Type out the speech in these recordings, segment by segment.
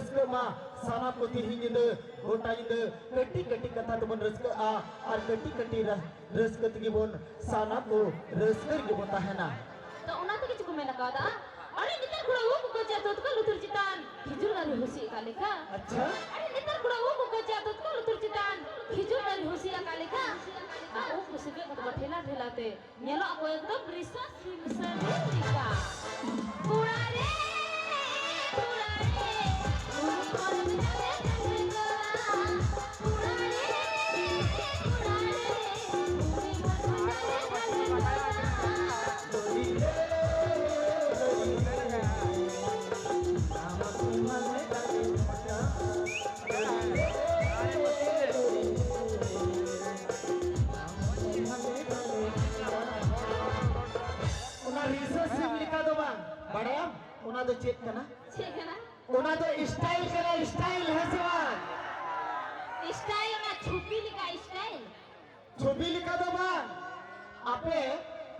rusk मा साना को तिरही इंद गोटा इंद कटी कटी कथा तबन रस्क आ और कटी कटी रस्क तगिबन साना को रस्क गिबन ताहेना तो उना तो किछु में लगा दा अरे नितर कुड़ा वो को जातो तो लुतुर चितान खिजुर गाली होसी कालिका अच्छा अरे नितर कुड़ा वो को जातो तो लुतुर चितान खिजुर गाली होसी कालिका आ ओ कुसके को ठेला ठेलाते नेलो को एकदम रिसा सिमसनिका कुड़ा रे बड़ाया उना दो चेक करना उना दो स्टाइल करा स्टाइल है सवाल स्टाइल ना छुपी लिखा दो बा आपे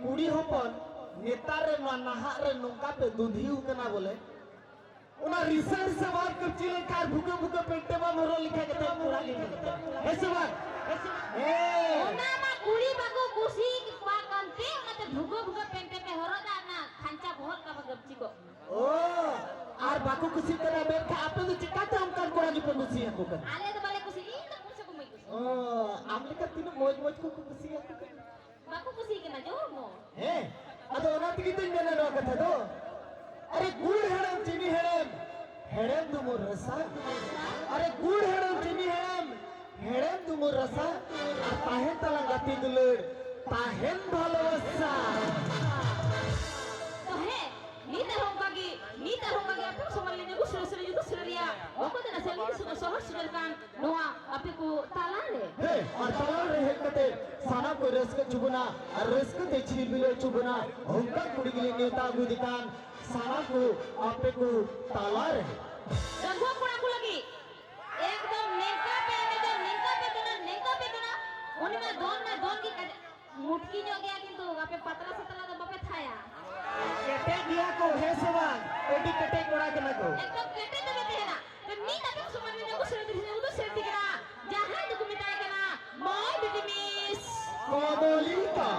कुड़ी होपन नेतार रे नहा रे नौका पे दूधियू कना बोले उना रिसर्च से बात कर चिले कार भूखे भूखे पेटे बा मोरो लिखा के तो पूरा लिखा है सवाल ए उना मा कुड़ी बाको कुसी क्वा कंते उना ते भूखे भूखे पेटे पे हरो दाना खांचा भोर का गपची को ओ आर बाको कुसी करा बैठ के आपे तो चिकाते हम कर कोड़ा की पे कुसी है को कर आले तो बाले कुसी ई तो कुछ को मई कुसी ओ आमले का तीन मोज मोज को कुसी है को बाको कुसी के ना जो मो है अदो उना तिगी तीन देना रो कथा दो अरे गुड़ हेड़म चीनी हेड़म तुम रसा अरे गुड़ हेड़म चीनी हेड़म तुम रसा ताहेन तला गति दुलड़ ताहेन भालोबासा तो है नी तरंगा की आपको समझ लेने को सुरसरी जो सुररिया वो को देना सेली सुनो सोहर सुनल कान नोआ आपे को ताला रे हे और ताला रे हे कते साना को रस्क चुबना और रस्क ते छील बिलो चुबना होंका कुड़ी गिले नेता गुदिकान साना को आपे को ताला रे रंगो कुड़ा को लगी एकदम नेका पे देना उन्हीं में दोन की मुटकी जो गया किंतु आपे पतला सतला तो बापे थाया केटे दिया को है सवाल एडी केटे कोड़ा के ना को एकदम केटे तो बेटे है ना तो नी तब सुमन में को सिर दिखने उधर सिर दिखना जहां दुख मिटाए के ना मोय बिटी मिस कोदोली का